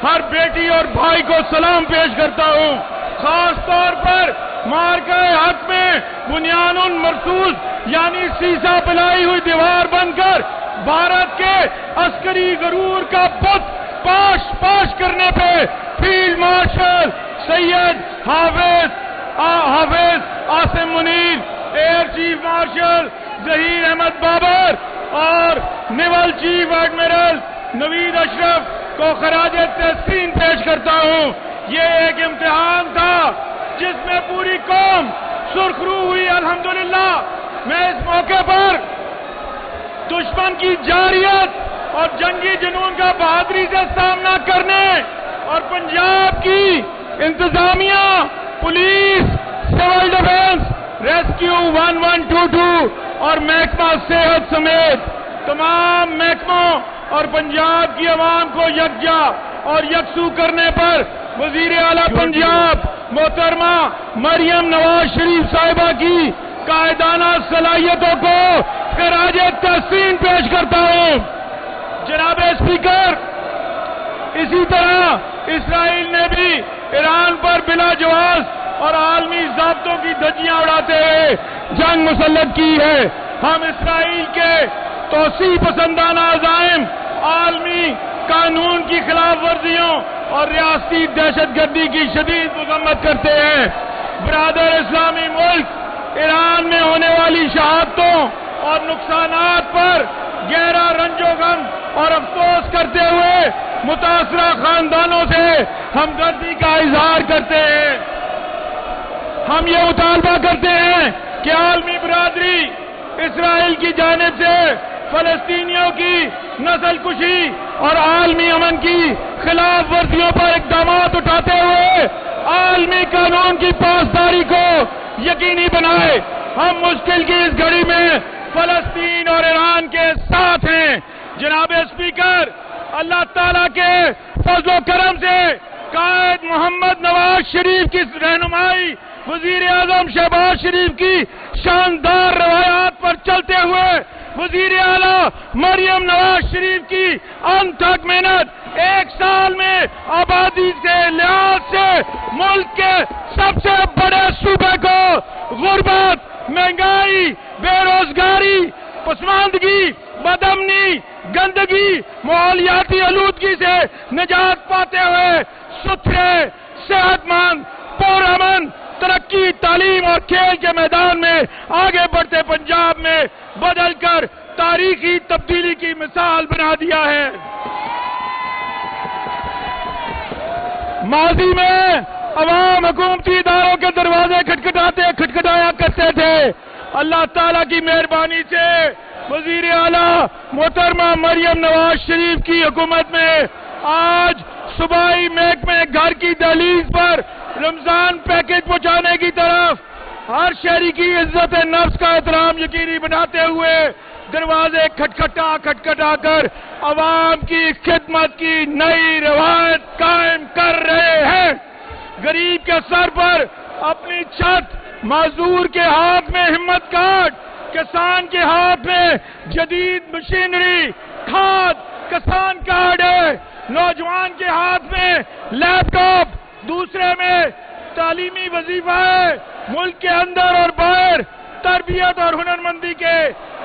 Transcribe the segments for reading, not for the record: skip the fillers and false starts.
ہر بیٹی اور بھائی کو سلام پیش کرتا ہوں. خاص طور پر مارکہ حق میں بنیان مرصوص یعنی سیسا پلائی ہوئی دیوار بن کر بھارت کے عسکری غرور کا بت پاش کرنے پہ field marshal Syed Hafiz Asim Munir, air chief marshal Zaheer Ahmed Babar اور نیول چیف ایڈمرل نوید اشرف کو خراج تحسین پیش کرتا ہوں. یہ ایک امتحان تھا جس میں پوری قوم سرخرو ہوئی. الحمدللہ میں اس موقع پر دشمن کی جارحیت اور جنگی جنون کا بہادری سے سامنا کرنے اور پنجاب کی انتظامیہ، پولیس، سول ڈیفنس، ریسکیو 1122 اور محکمہ صحت سمیت تمام محکموں اور پنجاب کی عوام کو یکجا اور یکسو کرنے پر وزیر اعلیٰ پنجاب محترمہ مریم نواز شریف صاحبہ کی قائدانہ صلاحیتوں کو خراج تحسین پیش کرتا ہوں. جناب اسپیکر، اسی طرح اسرائیل نے بھی ایران پر بلا جواز اور عالمی ضابطوں کی دھجیاں اڑاتے ہوئے جنگ مسلط کی ہے. ہم اسرائیل کے توسیع پسندانہ عزائم، عالمی قانون کی خلاف ورزیوں اور ریاستی دہشت گردی کی شدید مذمت کرتے ہیں. برادر اسلامی ملک ایران میں ہونے والی شہادتوں اور نقصانات پر گہرا رنج و غم اور افسوس کرتے ہوئے متاثرہ خاندانوں سے ہمدردی کا اظہار کرتے ہیں. ہم یہ مطالبہ کرتے ہیں کہ عالمی برادری اسرائیل کی جانب سے فلسطینیوں کی نسل کشی اور عالمی امن کی خلاف ورزیوں پر اقدامات اٹھاتے ہوئے عالمی قانون کی پاسداری کو یقینی بنائے. ہم مشکل کی اس گھڑی میں فلسطین اور ایران کے ساتھ ہیں. جناب اسپیکر، اللہ تعالیٰ کے فضل و کرم سے قائد محمد نواز شریف کی رہنمائی، وزیر اعظم شہباز شریف کی شاندار روایات پر چلتے ہوئے وزیر اعلیٰ مریم نواز شریف کی انتھک محنت 1 سال میں آبادی سے لحاظ سے ملک کے سب سے بڑے صوبے کو غربت، مہنگائی، بے روزگاری، پسماندگی، بدامنی، گندگی، ماحولیاتی آلودگی سے نجات پاتے ہوئے ستھرے، صحت مند، پرامن ترقی، تعلیم اور کھیل کے میدان میں آگے بڑھتے پنجاب میں بدل کر تاریخی تبدیلی کی مثال بنا دیا ہے. ماضی میں عوام حکومتی اداروں کے دروازے کھٹکھٹایا کرتے تھے. اللہ تعالیٰ کی مہربانی سے وزیر اعلیٰ محترمہ مریم نواز شریف کی حکومت میں آج صوبائی محکمے گھر کی دہلیز پر رمضان پیکج پہنچانے کی طرف ہر شہری کی عزت نفس کا احترام یقینی بناتے ہوئے دروازے کھٹکھٹا کر عوام کی خدمت کی نئی روایت قائم کر رہے ہیں. غریب کے سر پر اپنی چھت، معذور کے ہاتھ میں ہمت کارڈ، کسان کے ہاتھ میں جدید مشینری، کھاد، کسان کارڈ ہے، نوجوان کے ہاتھ میں لیپ ٹاپ، دوسرے میں تعلیمی وظیفہ ہے. ملک کے اندر اور باہر تربیت اور ہنرمندی کے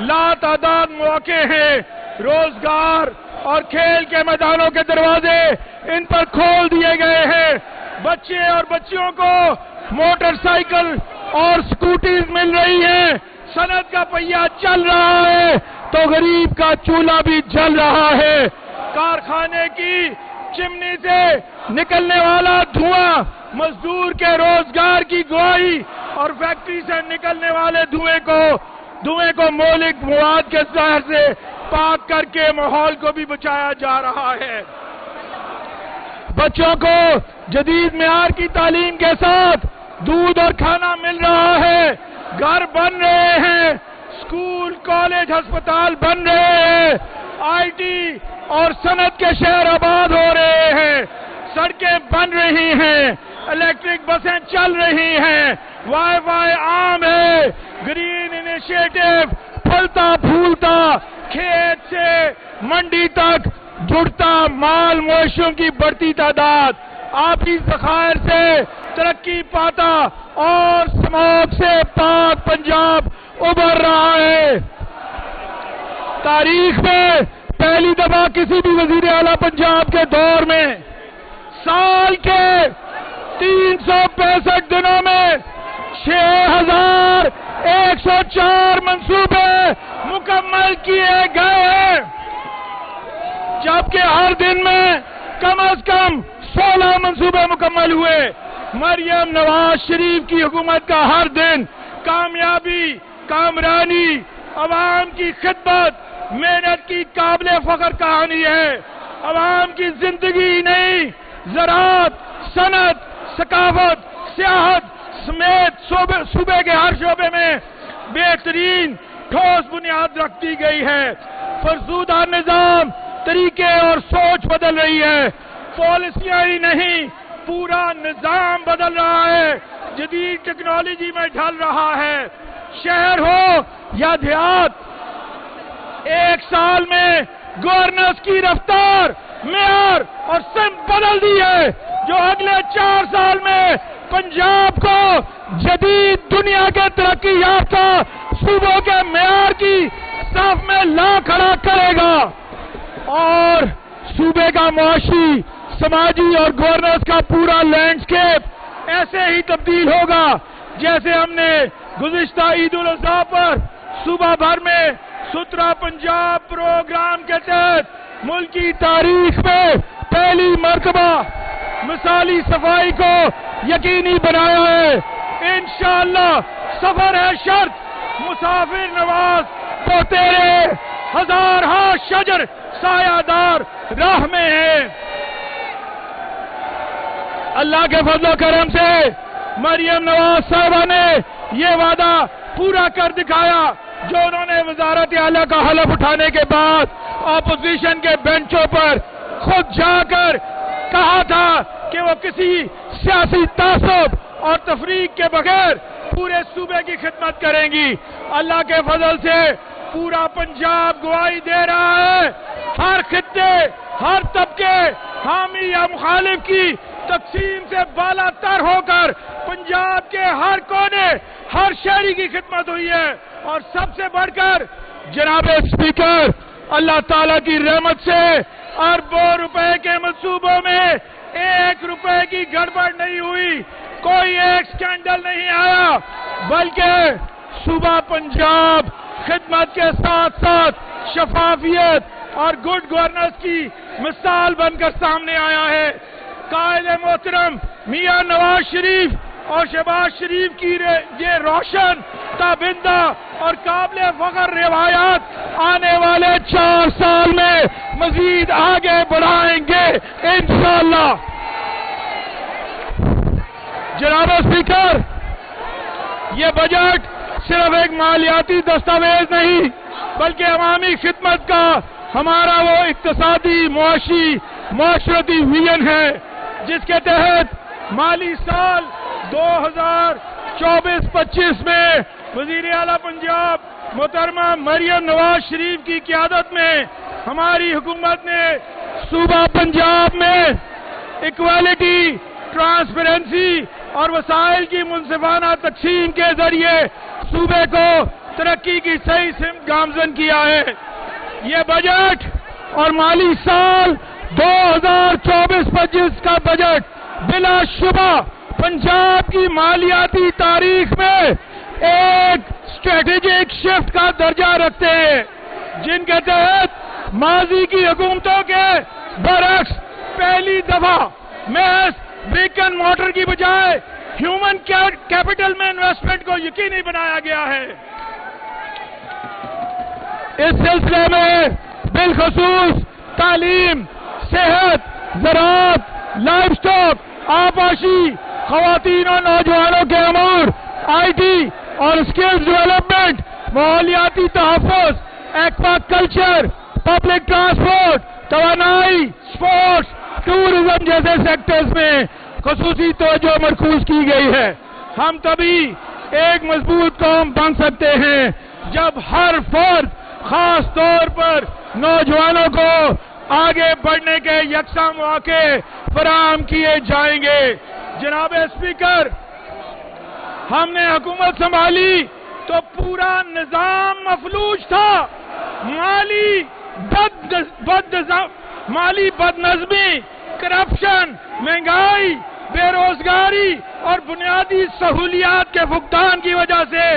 لاتعداد مواقع ہیں. روزگار اور کھیل کے میدانوں کے دروازے ان پر کھول دیے گئے ہیں. بچے اور بچیوں کو موٹر سائیکل اور سکوٹیز مل رہی ہیں. صنعت کا پہیہ چل رہا ہے تو غریب کا چولہا بھی جل رہا ہے. کارخانے کی چمنی سے نکلنے والا دھواں مزدور کے روزگار کی گواہی اور فیکٹری سے نکلنے والے دھوئیں کو مہلک مواد کے زہر سے پاک کر کے ماحول کو بھی بچایا جا رہا ہے. بچوں کو جدید معیار کی تعلیم کے ساتھ دودھ اور کھانا مل رہا ہے. گھر بن رہے ہیں، اسکول، کالج، ہسپتال بن رہے ہیں. آئی ٹی اور صنعت کے شہر آباد ہو رہے ہیں. سڑکیں بن رہی ہیں، الیکٹرک بسیں چل رہی ہیں، وائی فائی عام ہے. گرین انیشیٹو پھلتا پھولتا کھیت سے منڈی تک جڑتا مال مویشیوں کی بڑھتی تعداد، آبی ذخائر سے ترقی پاتا اور سماگ سے پاک پنجاب ابھر رہا ہے۔ تاریخ میں پہلی دفعہ کسی بھی وزیر اعلیٰ پنجاب کے دور میں سال کے 365 دنوں میں 6104 منصوبے مکمل کیے گئے ہیں، جبکہ ہر دن میں کم از کم 16 منصوبے مکمل ہوئے۔ مریم نواز شریف کی حکومت کا ہر دن کامیابی، کامرانی، عوام کی خدمت، محنت کی قابل فخر کہانی ہے۔ عوام کی زندگی نہیں، زراعت، صنعت، ثقافت، سیاحت سمیت صوبے کے ہر شعبے میں بہترین ٹھوس بنیاد رکھ دی گئی ہے۔ فرسودہ نظام، طریقے اور سوچ بدل رہی ہے، پالیسیاں ہی نہیں پورا نظام بدل رہا ہے، جدید ٹیکنالوجی میں ڈھل رہا ہے۔ شہر ہو یا دیہات، ایک سال میں گورننس کی رفتار، معیار اور سمت بدل دی ہے، جو اگلے 4 سال میں پنجاب کو جدید دنیا کے ترقی یافتہ صوبوں کے معیار کی صف میں لا کھڑا کرے گا، اور صوبے کا معاشی، سماجی اور گورننس کا پورا لینڈسکیپ ایسے ہی تبدیل ہوگا جیسے ہم نے گزشتہ عید الاضحیٰ پر صوبہ بھر میں سترہ پنجاب پروگرام کے تحت ملک کی تاریخ میں پہلی مرتبہ مثالی صفائی کو یقینی بنایا ہے۔ انشاءاللہ سفر ہے شرط، مسافر نواز تو تیرے ہزار ہاں شجر سایہ دار راہ میں ہے۔ اللہ کے فضل و کرم سے مریم نواز صاحبہ نے یہ وعدہ پورا کر دکھایا جو انہوں نے وزارت اعلیٰ کا حلف اٹھانے کے بعد اپوزیشن کے بینچوں پر خود جا کر کہا تھا کہ وہ کسی سیاسی تعصب اور تفریق کے بغیر پورے صوبے کی خدمت کریں گی۔ اللہ کے فضل سے پورا پنجاب گواہی دے رہا ہے، ہر خطے، ہر طبقے، حامی یا مخالف کی تقسیم سے بالا تر ہو کر پنجاب کے ہر کونے، ہر شہری کی خدمت ہوئی ہے، اور سب سے بڑھ کر جناب اسپیکر، اللہ تعالیٰ کی رحمت سے اربوں روپے کے منصوبوں میں 1 روپے کی گڑبڑ نہیں ہوئی، کوئی ایک سکینڈل نہیں آیا، بلکہ صوبہ پنجاب خدمت کے ساتھ ساتھ شفافیت اور گڈ گورننس کی مثال بن کر سامنے آیا ہے۔ قائد محترم میاں نواز شریف اور شہباز شریف کی یہ روشن، تابندہ اور قابل فخر روایات آنے والے 4 سال میں مزید آگے بڑھائیں گے انشاءاللہ۔ جناب اسپیکر، یہ بجٹ صرف ایک مالیاتی دستاویز نہیں بلکہ عوامی خدمت کا ہمارا وہ اقتصادی، معاشی، معاشرتی ویژن ہے جس کے تحت مالی سال 2024-25 میں وزیر اعلیٰ پنجاب محترمہ مریم نواز شریف کی قیادت میں ہماری حکومت نے صوبہ پنجاب میں ایکوالٹی، ٹرانسپیرنسی اور وسائل کی منصفانہ تقسیم کے ذریعے صوبے کو ترقی کی صحیح سمت گامزن کیا ہے۔ یہ بجٹ اور مالی سال 2024-25 کا بجٹ بلا شبہ پنجاب کی مالیاتی تاریخ میں ایک اسٹریٹجک شفٹ کا درجہ رکھتے ہیں، جن کے تحت ماضی کی حکومتوں کے برعکس پہلی دفعہ محض برک اینڈ مورٹر کی بجائے ہیومن کیپٹل میں انویسٹمنٹ کو یقینی بنایا گیا ہے۔ اس سلسلے میں بالخصوص تعلیم، صحت، زراعت، لائف سٹاک، آبپاشی، خواتین اور نوجوانوں کے امور، آئی ٹی اور اسکلز ڈیولپمنٹ، ماحولیاتی تحفظ، ایکوا کلچر، پبلک ٹرانسپورٹ، توانائی، سپورٹس، ٹورزم جیسے سیکٹرز میں خصوصی توجہ مرکوز کی گئی ہے۔ ہم تبھی ایک مضبوط قوم بن سکتے ہیں جب ہر فرد، خاص طور پر نوجوانوں کو آگے بڑھنے کے یکساں مواقع فراہم کیے جائیں گے۔ جناب اسپیکر، ہم نے حکومت سنبھالی تو پورا نظام مفلوج تھا، مالی بد نظمی، کرپشن، مہنگائی، بے روزگاری اور بنیادی سہولیات کے فقدان کی وجہ سے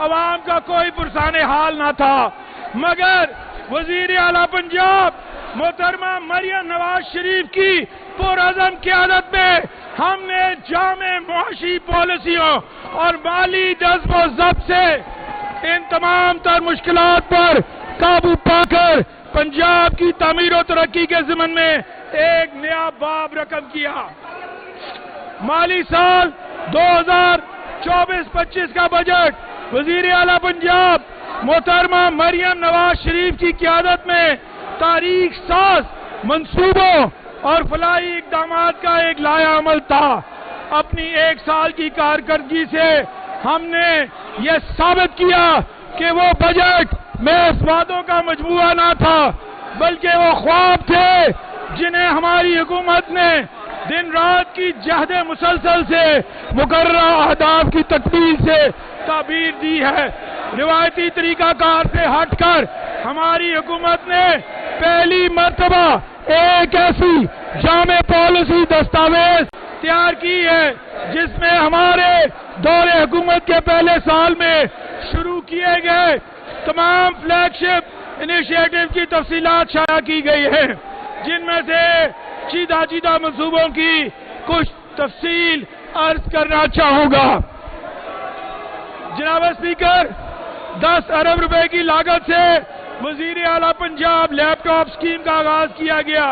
عوام کا کوئی پرسان حال نہ تھا، مگر وزیر اعلیٰ پنجاب محترمہ مریم نواز شریف کی پرعزم قیادت میں ہم نے جامع معاشی پالیسیوں اور مالی جذب و ضبط سے ان تمام تر مشکلات پر قابو پا کر پنجاب کی تعمیر و ترقی کے ضمن میں ایک نیا باب رقم کیا۔ مالی سال 2024-25 کا بجٹ وزیر اعلیٰ پنجاب محترمہ مریم نواز شریف کی قیادت میں تاریخ ساز منصوبوں اور فلاحی اقدامات کا ایک لائحہ عمل تھا۔ اپنی ایک سال کی کارکردگی سے ہم نے یہ ثابت کیا کہ وہ بجٹ محض وعدوں کا مجموعہ نہ تھا، بلکہ وہ خواب تھے جنہیں ہماری حکومت نے دن رات کی جہد مسلسل سے مقررہ اہداف کی تکمیل سے تعبیر دی ہے۔ روایتی طریقہ کار سے ہٹ کر ہماری حکومت نے پہلی مرتبہ ایک ایسی جامع پالیسی دستاویز تیار کی ہے جس میں ہمارے دور حکومت کے پہلے سال میں شروع کیے گئے تمام فلیگ شپ انیشیٹو کی تفصیلات شائع کی گئی ہیں، جن میں سے چیدہ منصوبوں کی کچھ تفصیل عرض کرنا چاہوں گا۔ جناب اسپیکر، 10 ارب روپے کی لاگت سے وزیر اعلیٰ پنجاب لیپ ٹاپ اسکیم کا آغاز کیا گیا،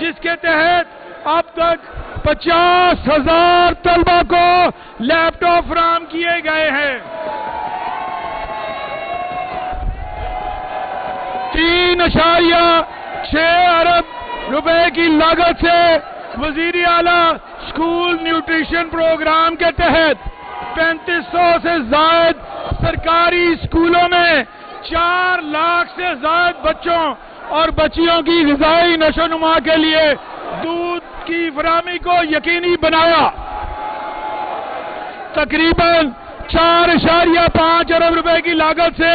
جس کے تحت اب تک 50,000 طلبہ کو لیپ ٹاپ فراہم کیے گئے ہیں۔ 3.6 ارب روپے کی لاگت سے وزیر اعلیٰ اسکول نیوٹریشن پروگرام کے تحت 3500 سے زائد سرکاری اسکولوں میں 4 لاکھ سے زائد بچوں اور بچیوں کی غذائی نشو و نما کے لیے دودھ کی فراہمی کو یقینی بنایا۔ تقریباً 4.5 ارب روپے کی لاگت سے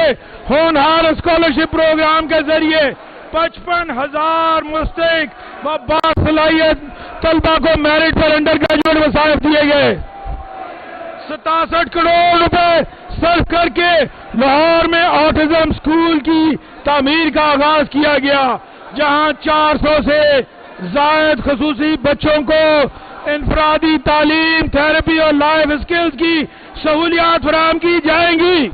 ہونہار اسکالرشپ پروگرام کے ذریعے 55,000 مستحق و باصلاحیت طلبہ کو میرٹ پر انڈر گریجویٹ وظائف دیے گئے۔ 67 کروڑ روپے صرف کر کے لاہور میں آٹزم اسکول کی تعمیر کا آغاز کیا گیا، جہاں 400 سے زائد خصوصی بچوں کو انفرادی تعلیم، تھراپی اور لائف اسکلز کی سہولیات فراہم کی جائیں گی۔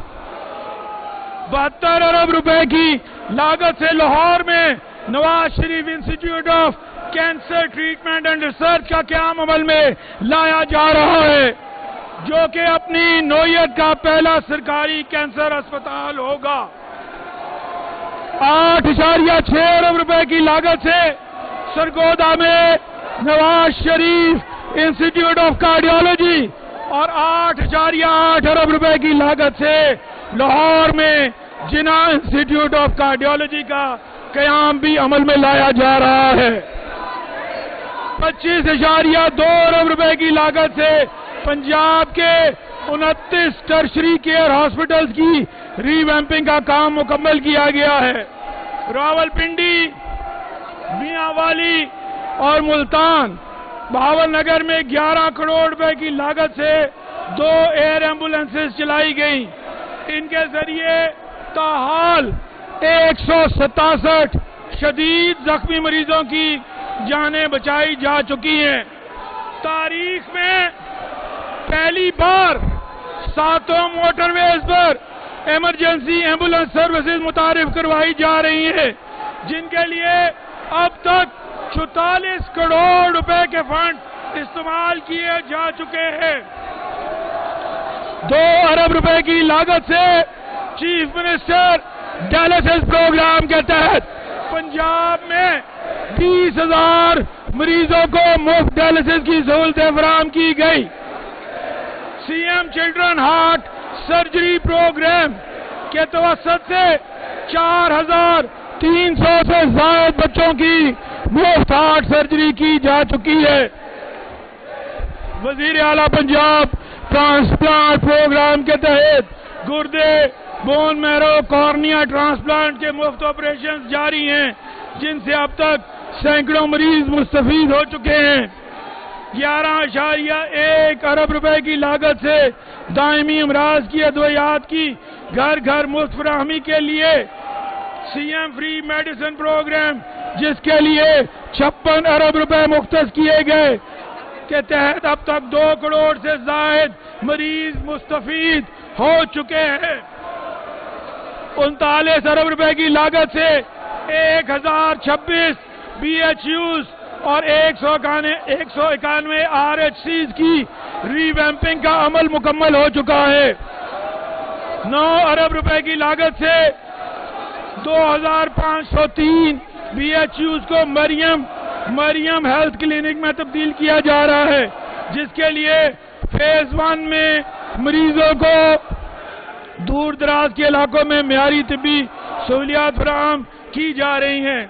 72 ارب روپے کی لاگت سے لاہور میں Nawaz Sharif institute of cancer treatment and research کا قیام عمل میں لایا جا رہا ہے، جو کہ اپنی نوعیت کا پہلا سرکاری کینسر اسپتال ہوگا۔ 8.6 ارب روپے کی لاگت سے سرگودا میں Nawaz Sharif institute of cardiology اور 8.8 ارب روپے کی لاگت سے لاہور میں جنا انسٹیٹیوٹ آف کارڈیالوجی کا قیام بھی عمل میں لایا جا رہا ہے۔ 25.2 ارب روپے کی لاگت سے پنجاب کے 29 ٹرشری کیئر ہاسپٹلز کی ری ویمپنگ کا کام مکمل کیا گیا ہے۔ راولپنڈی، میاں والی اور ملتان، بہاول نگر میں 11 کروڑ روپے کی لاگت سے 2 ایئر ایمبولینسز چلائی گئیں۔ ان کے ذریعے تاحال 167 شدید زخمی مریضوں کی جانیں بچائی جا چکی ہیں۔ تاریخ میں پہلی بار 7 موٹر ویز پر ایمرجنسی ایمبولینس سروسز متعارف کروائی جا رہی ہیں، جن کے لیے اب تک 44 کروڑ روپے کے فنڈ استعمال کیے جا چکے ہیں۔ 2 ارب روپے کی لاگت سے چیف منسٹر ڈائلسس پروگرام کے تحت پنجاب میں 20,000 مریضوں کو مفت ڈائلسس کی سہولتیں فراہم کی گئی۔ C M children heart surgery programme کے توسط سے 4,000 300 سے زائد بچوں کی مفت ہارٹ سرجری کی جا چکی ہے۔ وزیر اعلیٰ پنجاب ٹرانسپلانٹ پروگرام کے تحت گردے، بون میرو، کارنیا ٹرانسپلانٹ کے مفت آپریشن جاری ہیں، جن سے اب تک سینکڑوں مریض مستفید ہو چکے ہیں۔ 11.1 ارب روپے کی لاگت سے دائمی امراض کی ادویات کی گھر گھر مفت فراہمی کے لیے C M free medicine programme, جس کے لیے 56 ارب روپے مختص کیے گئے، کے تحت اب تک 2 کروڑ سے زائد مریض مستفید ہو چکے ہیں۔ 39 ارب روپے کی لاگت سے 1026 بی ایچ یوز اور 191 آر ایچ سیز کی ری ویمپنگ کا عمل مکمل ہو چکا ہے۔ 9 ارب روپے کی لاگت سے 2503 بی ایچ یوز کو مریم ہیلتھ کلینک میں تبدیل کیا جا رہا ہے، جس کے لیے فیز 1 میں مریضوں کو دور دراز کے علاقوں میں معیاری طبی سہولیات فراہم کی جا رہی ہیں۔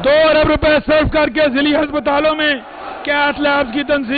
2 ارب روپے صرف کر کے ضلعی ہسپتالوں میں کیتھ لیبز کی تنصیب